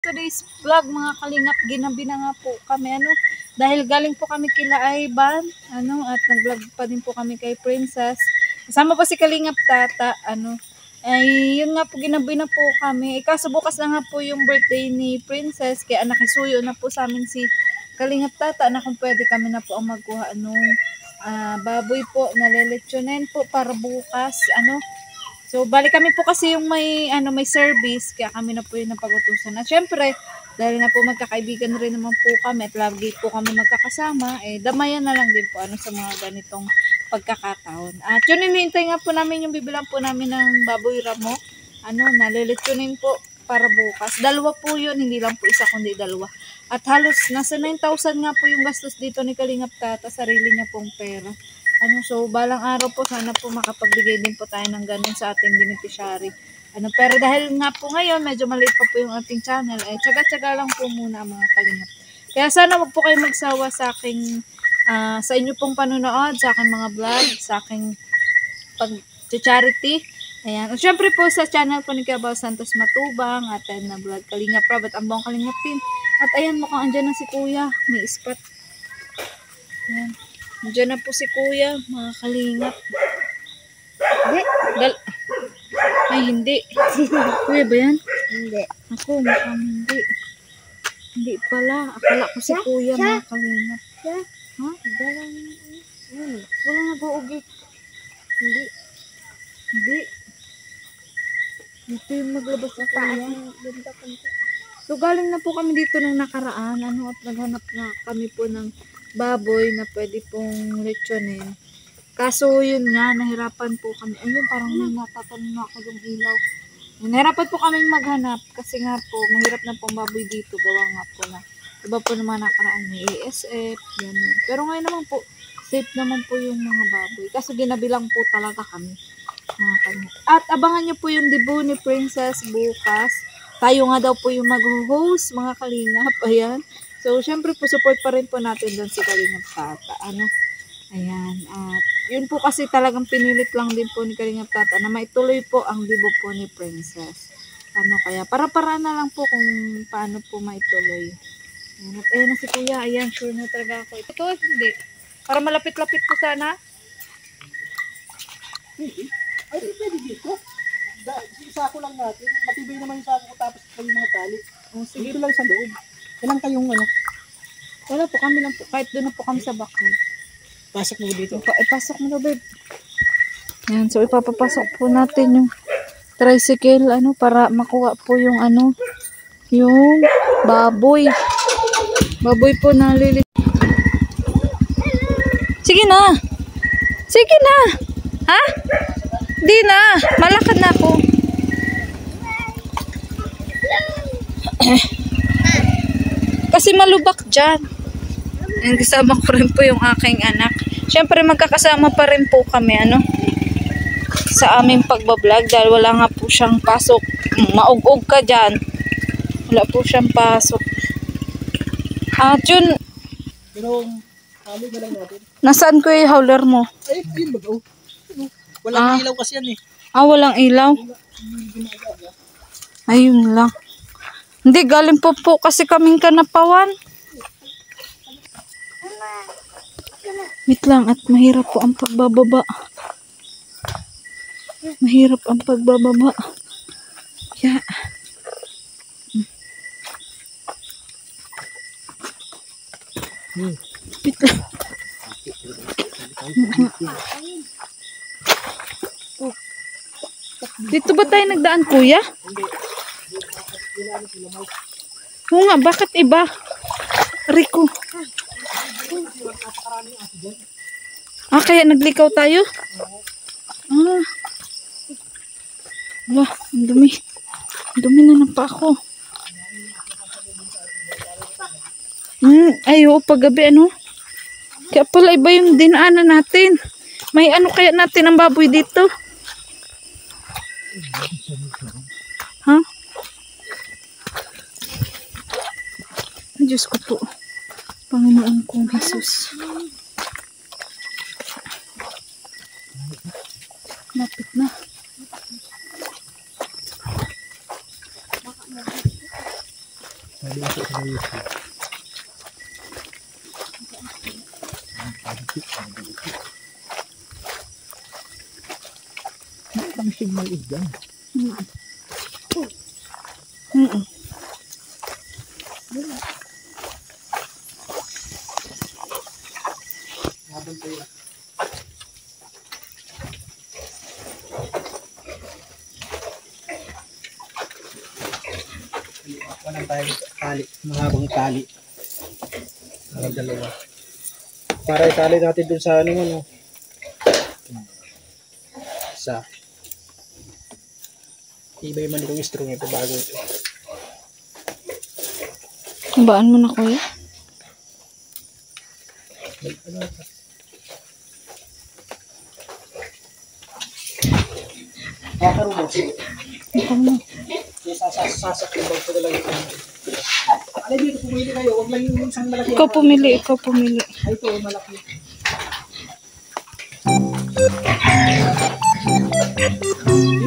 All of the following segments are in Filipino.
Today's vlog mga kalingap, ginabi na nga po kami dahil galing po kami kila Ivan at nag-vlog pa din po kami kay Princess. Kasama po si Kalingap Tata ay yun nga po, ginabi na po kami. Kaso bukas na nga po yung birthday ni Princess, kaya nakisuyo na po sa amin si Kalingap Tata na kung pwede kami na po ang magkuha baboy po na lelechonin po para bukas So, balik kami po kasi yung may service, kaya kami na po yung napag-utusan. At syempre, dahil na po magkakaibigan rin naman po kami at lagi po kami magkakasama, damayan na lang din po sa mga ganitong pagkakataon. At yun, hinihintay nga po namin yung bibilang po namin ng baboy ramo, nalilitsunin po para bukas. Dalawa po yun, hindi lang po isa kundi dalawa. At halos nasa 9,000 nga po yung gastos dito ni Kalingap Tata, sarili niya pong pera. So balang araw po sana po makapagbigay din po tayo ng ganun sa ating beneficiary. Pero dahil nga po ngayon medyo maliit pa po yung ating channel, tsaga-tsaga lang po muna mga kalingap. Kaya sana wag po kayo magsawa sa aking sa inyo pong panonood, sa aking mga vlog, sa aking pag-charity. Ayan. At syempre po sa channel po ni Cabal Santos Matubang, atin na vlog Kalingap Rob at Ambong Kalingap Team. At ayan, mukhang andyan na si Kuya, may spot. Ayan. Diyan na po si Kuya, mga kalingap. Ay, hindi. Kuya ba yan? Hindi. Ako, mukhang hindi. Hindi pala. Akala ko si Kuya, mga kalingap. Ha? Walang nag-uugit. Hindi. Hindi. Dito yung maglabas na Kuya. So, galing na po kami dito nung nakaraan. At naghanap na kami po ng baboy na pwede pong lechonin. Kaso yun nga, nahirapan po kami. Ayun, parang may natatanong na ako yung ilaw. Nahirapan po kaming maghanap kasi nga po, mahirap na pong baboy dito. Gawa nga po na iba po naman nakaraan may ASF, ganun. Pero ngayon naman po, safe naman po yung mga baboy. Kaso ginabilang po talaga kami. At abangan nyo po yung debut ni Princess bukas. Tayo nga daw po yung mag-host, mga kalingap. Ayan. So, syempre po, support pa rin po natin doon si Kalingap Tata. Ayan. At yun po kasi talagang pinilit lang din po ni Kalingap Tata na maituloy po ang debut po ni Princess. Kaya para na lang po kung paano po maituloy. Ayan. At ayan na si Kuya. Ayan, sure na talaga ako. Ito, hindi. Para malapit-lapit po sana. Hindi. Ay, pwede dito. Isako lang natin. Matibay naman yung sako ko tapos yung mga tali. Sige. Dito lang sa loob. Ilang kayong Wala po, kami lang po. Kahit doon na po kami sa backyard. Pasok mo dito? Pasok mo na, babe. Yan, so ipapapasok po natin yung tricycle, para makuha po yung yung baboy. Baboy po na lilit. Sige na. Sige na. Ha? Di na. Malakad na ako. Kasi malubak dyan. And kasama ko rin po yung aking anak. Siyempre magkakasama pa rin po kami sa aming pagbablog dahil wala nga po siyang pasok. Maug-ug ka dyan. Wala po siyang pasok. At yun. Pero halo na lang natin. Nasaan ko yung howler mo? Ay, yun ba? Walang ilaw kasi yan walang ilaw? Ayun lang. Hindi, galing po kasi kaming Kanapawan. Wait lang, at mahirap po ang pagbababa. Mahirap ang pagbababa. Yeah. Wait lang. Dito ba tayo nagdaan, Kuya? Oo nga, bakit iba? Rico. Kaya naglikaw tayo? Wala, ang dumi. Ang dumi na ng pa ako. Ay, paggabi Kaya pala iba yung dinaanan natin. May kaya natin ang baboy dito? Ha? Diyos ko po. Panginoon kong Jesus. Lapit na. Sabi ako sa YouTube. Hindi kang signal is dyan. Habang tayo. Walang tayo tali, mahabang tali. Walang dalawa. Para itali natin dun sa ano. Isa. Iba man itong strong ito bago ito. Baan mo na kuya? Kakarubos. Ikaw mo. Sasakibag ko na lang ito. Ano dito, pumili kayo. Huwag lang yung isang malaki. Ikaw pumili. Ay, ito, malaki.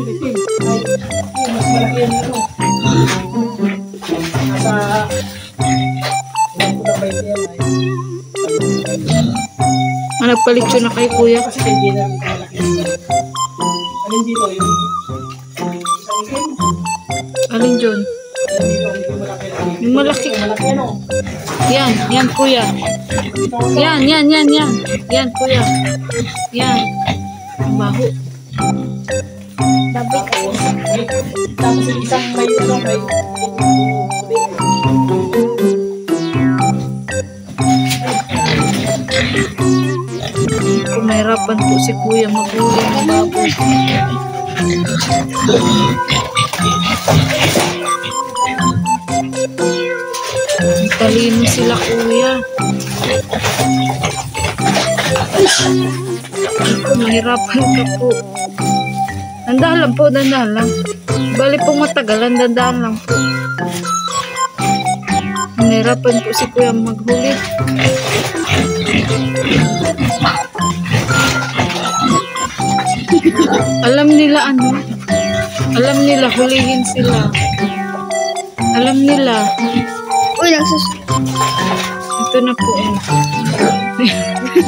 Itim. Ay, mas malaki yan ano. Nasa... Ilang ko na ba ito yan ay... Nagpalit na kay kuya. Kasi kay Gina, malaki. Alin dito yung... Isang itim. Alin dyan? Yung malaki. Malaki ano? Yan kuya. Yan. Yan kuya. Yan. Baho. Tapos yung isang may ano, may... Mahirapan po si kuya maghuli ng baboy. Talino sila kuya. Mahirapan ka po. Dandahan lang. Bali pong matagalan, dandahan lang po. Mahirapan po si kuya maghuli. Alam nila hulihin sila. Alam nila. Uy, Ito na po.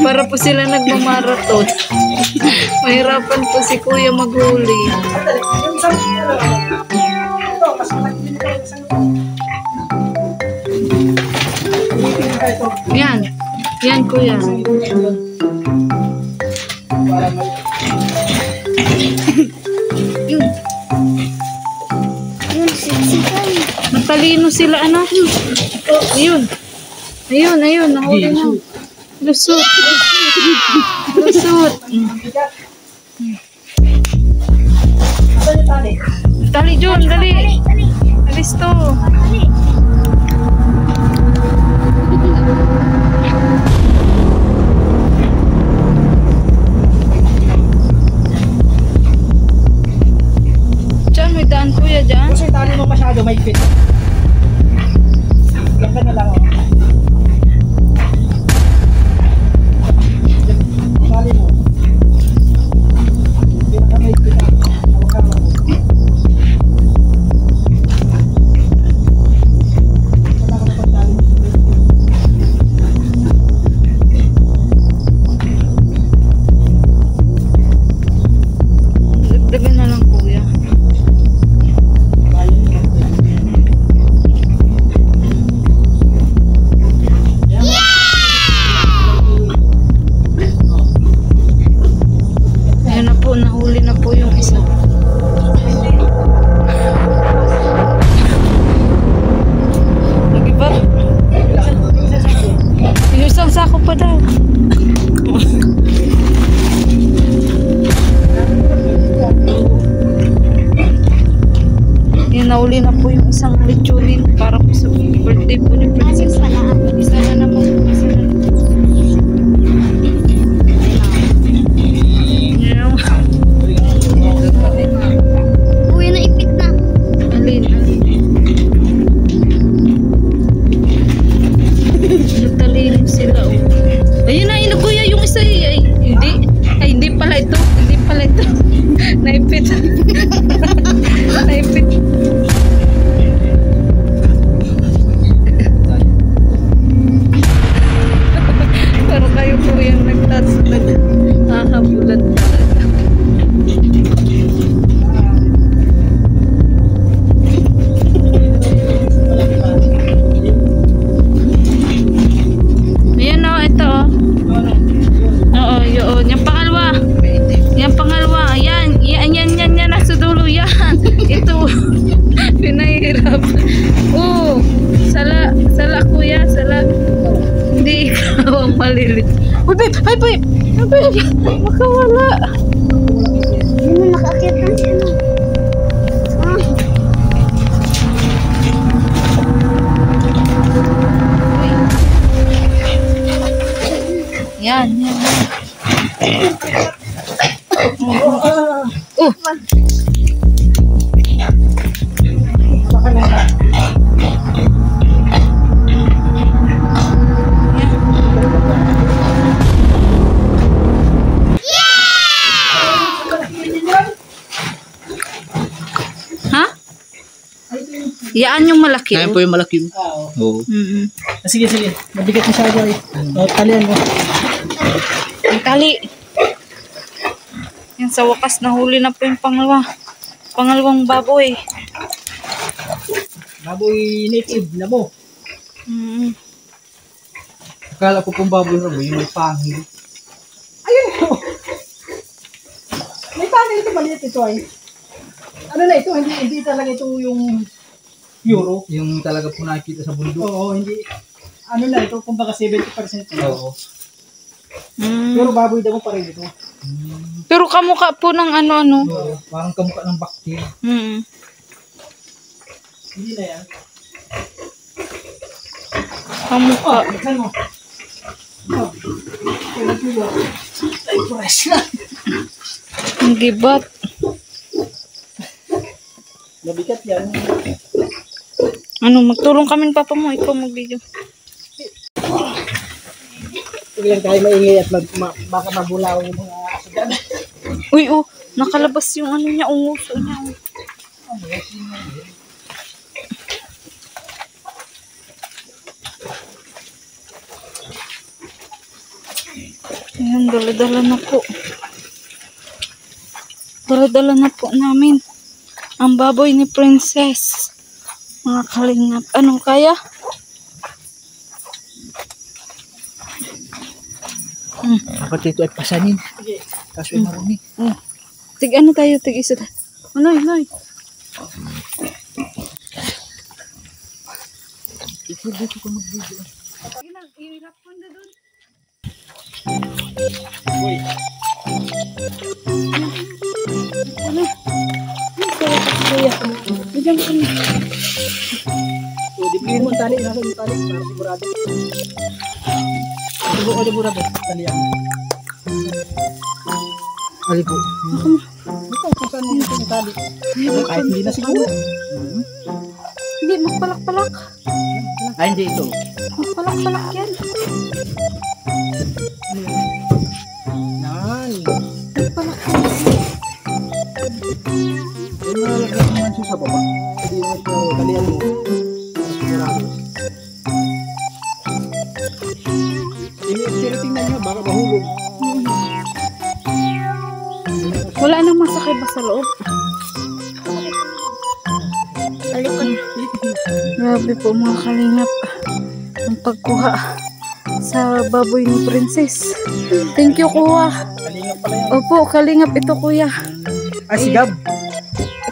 Para po sila nagmamarathon. Mahirapan po si kuya maghuli. Yan kuya. yun, siksikan. Matalino sila ano? Ayun. Nahuli na. Lusot. Tali John, dali. Alis to. Diyan, may daan kuya dyan. Kasi tali mo masyado, may fit. Lang ka na lang. Tali mo. Pinaka may fit. Hawakan mo. Wala ka na pagtali mo. Dagdagan na lang kuya. Ayan na po, nahuli na po yung isa. Nag-iba? Yung isang sako pa daw. Yan, nahuli na po yung isang lechonin para po sa birthday po ni Princess. Isa na naman po. Yan. Uy, naipit na. Alin. Natalino sila. Oh. Ayun na, kuya, yung isa. Hindi pala ito. Naipit. Naipit. Nakalilit. Uy, babe! Ay, babe! Ay, babe! Makawala! Ano nakakit na siya no? Ah, Yan, yan. Ha? Yan yung malaki. Kaya po yung malaki. Oo. Mm-mm. Sige, sige. Mabigat masyado eh. Talian mo. Ang tali. Yan sa wakas nahuli na po yung pangalawang baboy. Baboy native na mo. Mm. Akala ko pong baboy na mo, yung may pangil. Ayun po. May pangil ito, maliit ito ay. Ano na ito, hindi talaga ito yung euro. Yung talaga po nakikita sa bundok. Oo, hindi. Ano na ito, kumbaga 70% na. Oo. Mm. Pero baboy daw pa rin ito. Pero kamukha po ng ano-ano. Oo, parang kamukha ng baktil. Mm. Hindi na yan. Kamukha. Buksan mo. Oh. Ay, fresh na. Ang gibat. Mabigat yan. Ano, magtulong kami ng papa mo. Ikaw mag-video. Huwag lang tayo maingay at baka mabulaw yung mga aso dyan. Uy, oh. Nakalabas yung ano niya. Unguso niya. Ayan, dala-dala na po. Dala-dala na po namin ang baboy ni Princess. Mga kalingap. Anong kaya? Dapat ito ay pasanin. Kaso ay marami. Tig ano tayo? Tig isa tayo. Noy, noy. Dito ko mag-video. Ihirap ko na doon. Uy. Ano? Kuya. Bigyan ko na. So, dipin mo ang tali. Nasa yung tali. Para sigurado. Sigurado. Talian. Ali po. Ito, kung saan yung tali. Kahit hindi na siguro. Hindi, magpalak-palak. Ay, hindi ito. Magpalak-palak yan. Yan. Magpalak-palak. Ay, malagyan naman siya sa baba. Hindi naman ito talian mo. Para sigurado. Tingnan nyo, baka mahulog. Wala nang masakay ba sa loob? talikod. Grabe po mga kalingap. Ang pagkuha sa baboy ni Princess. Thank you, kuha. Kalingap pala yan. Opo, kalingap ito, kuya. Ah, si Gab.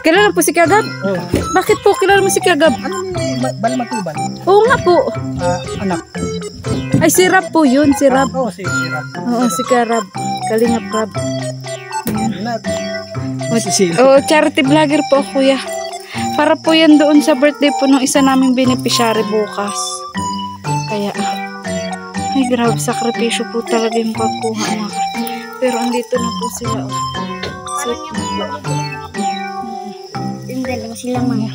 Kilala po si Kagab? Oh. Bakit po kilala mo si Kagab? Ano ni Balmatuban? Oo nga po. Anak. Ay, si Rab po yun, si Rab. Oo, si Rab. Oo, si Karab. Kalingap Rab. Oh, Charity vlogger po, kuya. Para po yan doon sa birthday po ng isa naming beneficiary bukas. Kaya, ay grabe, sakripisyo po talaga yung pagkuha mga. Pero andito na po sila. Oh. Safe na. Yung dalawa silang mga.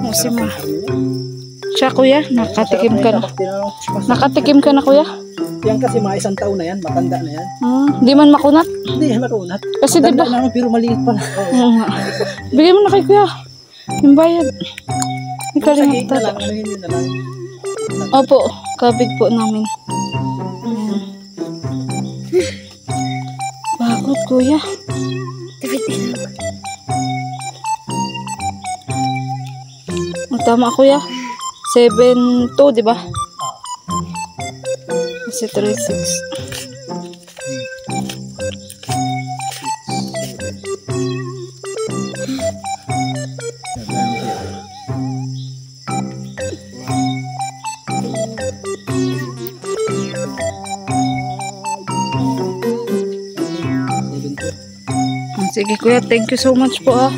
Oh, si Ma. Siya, kuya, nakatikim ka na. Nakatikim ka na, kuya? Yan kasi mga 1 taon na yan, matanda na yan. Di man makunat. Hindi, makunat. Kasi Matanda diba? na ako, pero maliit pa na. Oo nga. Bigay mo na kay kuya. Yung bayad. May Sa kalingap gate na lang, tata. ano yun na lang. Opo, kabig po namin. Ayan. Bakit, kuya? O, tama, kuya. 7-2, di ba? Kasi 3-6. Sige kuya, thank you so much po ah.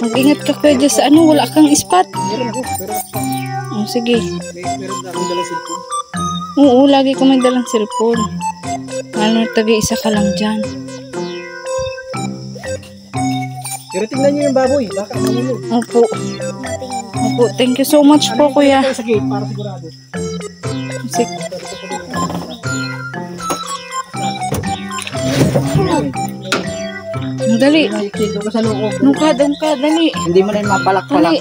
Mag-ingat ka kuya dyan sa ano, wala kang spot. Meron ako, pero Oh, sige. meron na akong dalang cellphone. Oo, lagi ka may dalang cellphone. Ano, taga-isa ka lang dyan. Pero tingnan niyo yung baboy, baka malulog. Opo. Opo, thank you so much po kuya. Sa gate, para sigurado. Sige. Dali. Nakikita ko sa loob. Nung ka, dali. Hindi mo na yung mapalak-palak. Dali.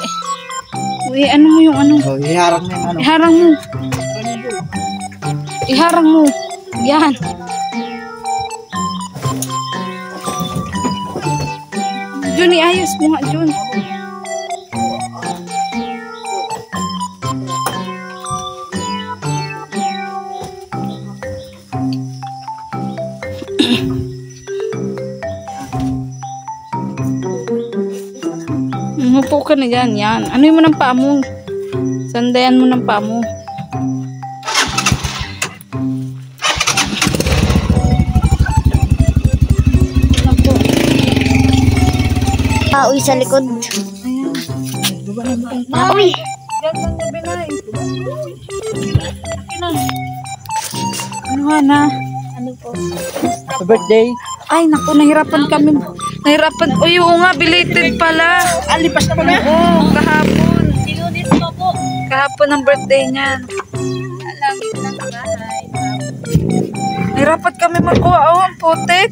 Uy, ano mo yung ano? Oh, iharap na yung ano. Iharang mo. Iharang mo. Yan. Jun, iayos mo nga, Jun. Umupo ka na dyan, yan. Ano mo ng paa mo? Sandayan mo ng paa mo. Pauwi sa likod. Ayan. Pauwi. Diyan lang gabi na eh. Ano na? Ano po? Happy birthday. Ay, naku, nahirapan kami. Nahirapan. Uy, oo nga, belated pala. Alipas na pala. Oo, kahapon. Sinulis mo po. Kahapon ang birthday niyan. Lagi ko ng bahay. Nahirapan kami magkuha. Oh, ang putik.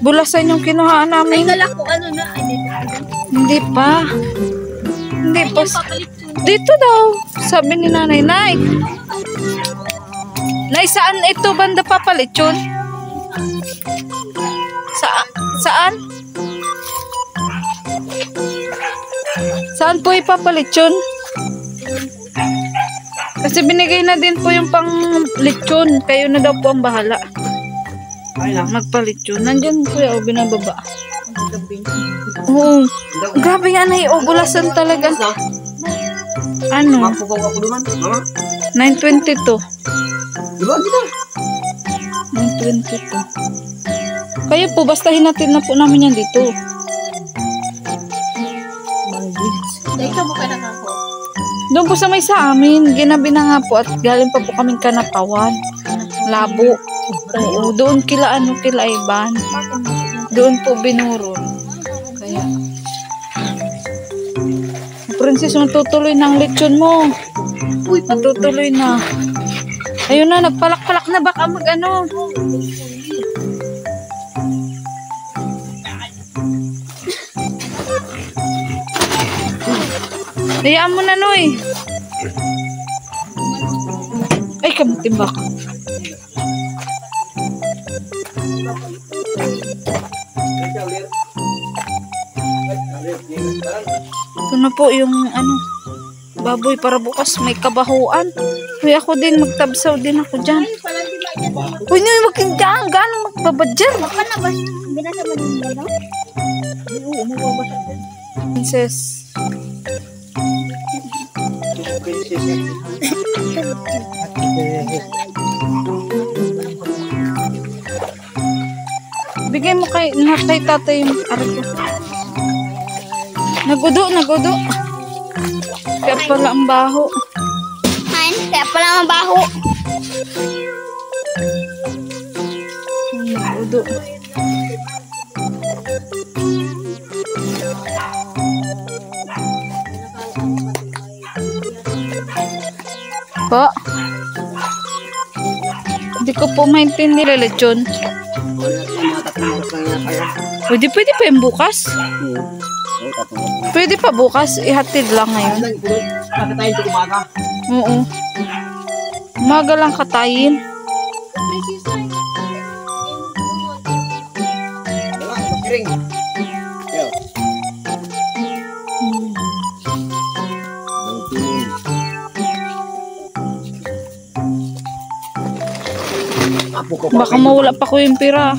Bulasan yung kinuhaan Ay, namin. kala ko ano na. Ay, dito. Hindi pa. Hindi pa. Dito daw. Sabi ni nanay, Nay. Nay, saan ito banda papalit yun? Saan? Saan po ipapalit yun? Kasi binigay na din po yung pang lechon. Kayo na daw po ang bahala. Ay lang. Magpalit yun. Nandyan po yung binababa. Oo. Grabe yan ay bulasan talaga. Ano? Mapukaw ako naman. Mama? 9:22. Diba? Gina. 9:22. Kayo po, bastahin natin na po namin yan dito. Dito mo ka nakako. Doon po sa may sa amin, ginabi na nga po at galing pa po kaming Kanapawan. Labo. Oo, doon kila Iban. Doon po binuron. Kaya. Princess, matutuloy ng lechon mo. Uy, matutuloy na. Ayun na, nagpalak-palak na baka mag-ano. Hayaan mo na, Noy. Ay, kamutimbak. Ito na po yung ano, baboy para bukas may kabahuan. Uy, ako din, magtabsaw din ako dyan. Uy, Noy, magkindaan. Gaano magbabadyan? Baka na ba? Binasa ba ng gano'n? Oo, mababasa din. Princess. Bigay mo kay tatay yung aray ko. Nagudo. Kaya pala ang baho. Ay, kaya pala mabaho. Nagudo. Po? Hindi ko po maintindihan nila lechon. Pwede pa yung bukas? Pwede pa bukas. Ihatid lang ngayon. Nakatayin ko umaga. Oo. Umaga lang katayin. Diba? Makiring. Yo. Baka mawala pa ko yung pira.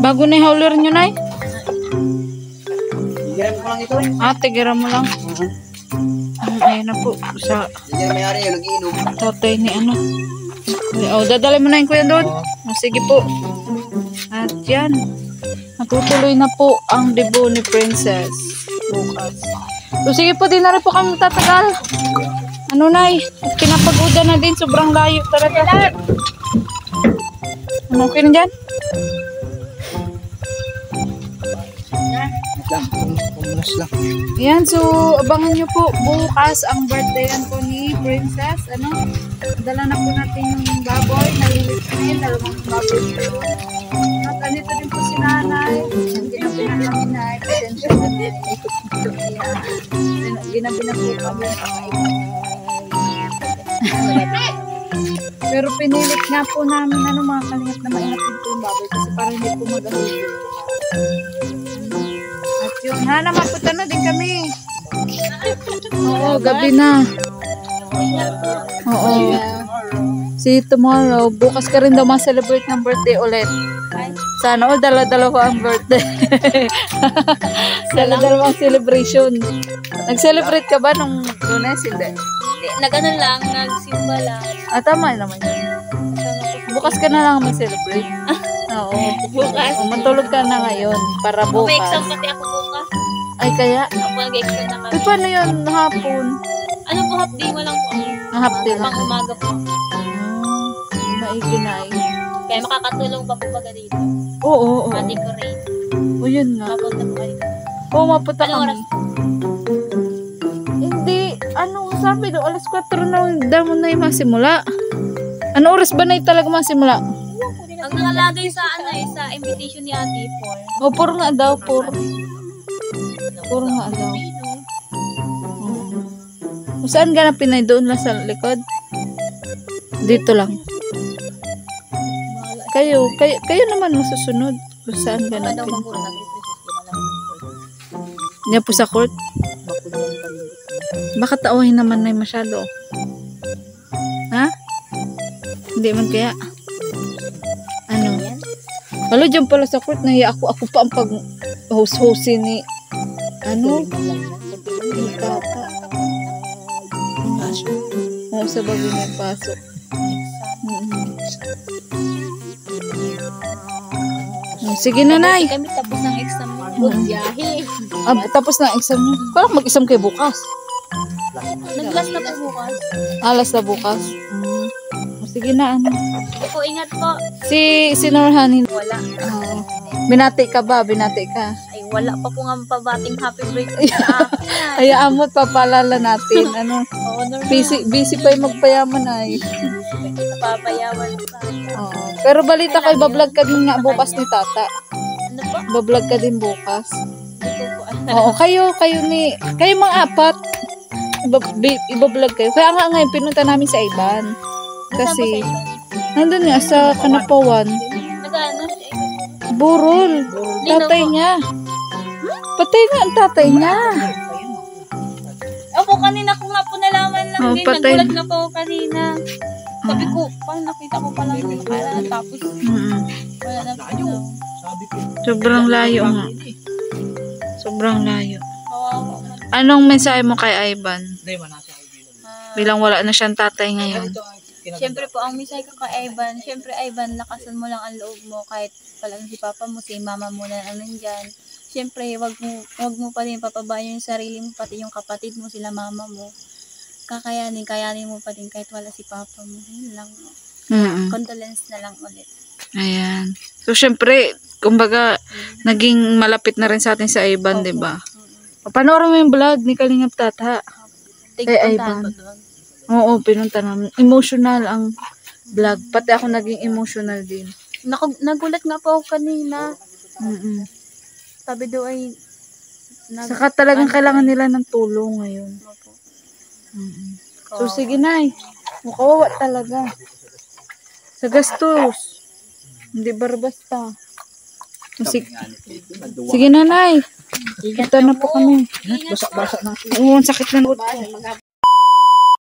Bago na yung hauler nyo, Nay? Higiran ko lang ito eh. Tigira mo lang. Ayun na po. Sa Hindi na mayari yung nag-iinom. tatay ni ano. Oh, dadalhin mo na yung kuya doon. Oh, sige po. At yan. Natutuloy na po ang debut ni Princess bukas. So, sige po, di na rin po kami tatagal. Ano Nay? At pinapagoda na din. Sobrang layo talaga. Ano, okay na dyan? Kumulas lang. Ayan, so abangan nyo po bukas ang birthday po ni Princess. Ano? Dala na po natin yung baboy. Nalilit kami. Dalawang baboy dito. At andito din po si Nanay. Ginabi na kami na. Pasensya na din. Ginabi na po kami. Pero pinilit nga po namin mga kalingap na mainapin po yung baboy kasi para hindi po mag-ahuli. At yun, mapunta na din kami. Oo, gabi na. Oo. See you tomorrow. Bukas ka rin daw ma-celebrate ng birthday ulit. Sana all dala-dalawa ang birthday. Dala-dalawang celebration. Nag-celebrate ka ba nung Lunes? Hindi. Nag-ano lang, nagsimba lang. Tama naman yun. Bukas ka na lang mag-celebrate. Oo. Bukas. Matulog ka na ngayon para May bukas. exam pati ako bukas. Ay, kaya? Ako nag-exam na kami. Paano yun? Hapon? Ano po, half day mo lang po. Ang half day lang. Pang umaga po. Maiginay. Kaya makakatulong pa po baga dito. Oo. Ma-decorate. O yun nga. Mapunta po kayo. Oo, mapunta Anong kami. oras? Hindi. Anong sabi do? Alas 4 na daw na yung masimula. Ano oras ba na yung talaga masimula? Ang nakalagay sa sa invitation ni Ate O, puro nga daw. Puro nga daw. O, saan ka na pinay? Doon lang sa likod? Dito lang. Kayo naman masusunod. Kung saan ka na pinay? Hindi po sa court? Baka tauhin naman na masyado. Ha? Hindi man kaya. Ano? Wala dyan pala sa court. Nahiya ako pa ang pag-host-hostin ni ano? Ni Tata. Oo, sa bagay na pasok. Sige na, Nay. Kami tapos ng exam mo. Good biyahe. Tapos na exam niyo. Parang mag-exam kayo bukas. Nag-last na po bukas. Alas na bukas. Sige na, ano. Opo, ingat po. Si Norhan, Wala. binati ka ba? Binati ka. Ay, wala pa po nga pabating happy birthday sa akin. Hayaan mo, papalala natin. Ano, Oo, normal. busy pa yung magpayaman ay. Napapayaman pa. Oo. Pero balita kayo, bablog ka din nga bukas ni Tata. Ano po? Bablog ka din bukas. Hindi ko po alam. Oo, kayo mga apat. Ibablog kayo. Kaya nga ngayon, pinunta namin sa Iban. Kasi, nandun nga sa Kanapawan. Nag-ano siya? Burol. Tatay niya. Patay na ang tatay niya. Opo, kanina ko nga po nalaman lang Oh, din. patay. Nagulat nga po ako kanina. Sabi ko, parang nakita ko pa lang yung nakaraan. Tapos, wala na po daw. Sobrang layo nga. Sobrang layo. Kawawa. Anong mensahe mo kay Ivan? Hindi, manasa kayo. Bilang wala na siyang tatay ngayon. Siyempre po, ang misay ko kay Ivan, siyempre Ivan, lakasan mo lang ang loob mo kahit palang si papa mo, si mama mo na nandyan. Siyempre, wag mo pa din papabayaan yung sarili mo, pati yung kapatid mo, sila mama mo. Kayanin mo pa din kahit wala si papa mo. Yun lang. Condolence na lang ulit. Ayan. So, syempre, kumbaga, naging malapit na rin sa atin sa Ivan, di ba? Panoorin mo yung vlog ni Kalingap Tata. Tigpuntahan Ivan. ko doon. Oo, pinunta namin. Emotional ang vlog. Pati ako naging emotional din. Nagulat nga po ako kanina. Sabi daw ay... Saka talagang kailangan nila ng tulong ngayon. So, sige na. Makawawa talaga. Sa gastos. Hindi basta. Sige na, Nay. Ito na po kami. Basa na. Oo, ang sakit na.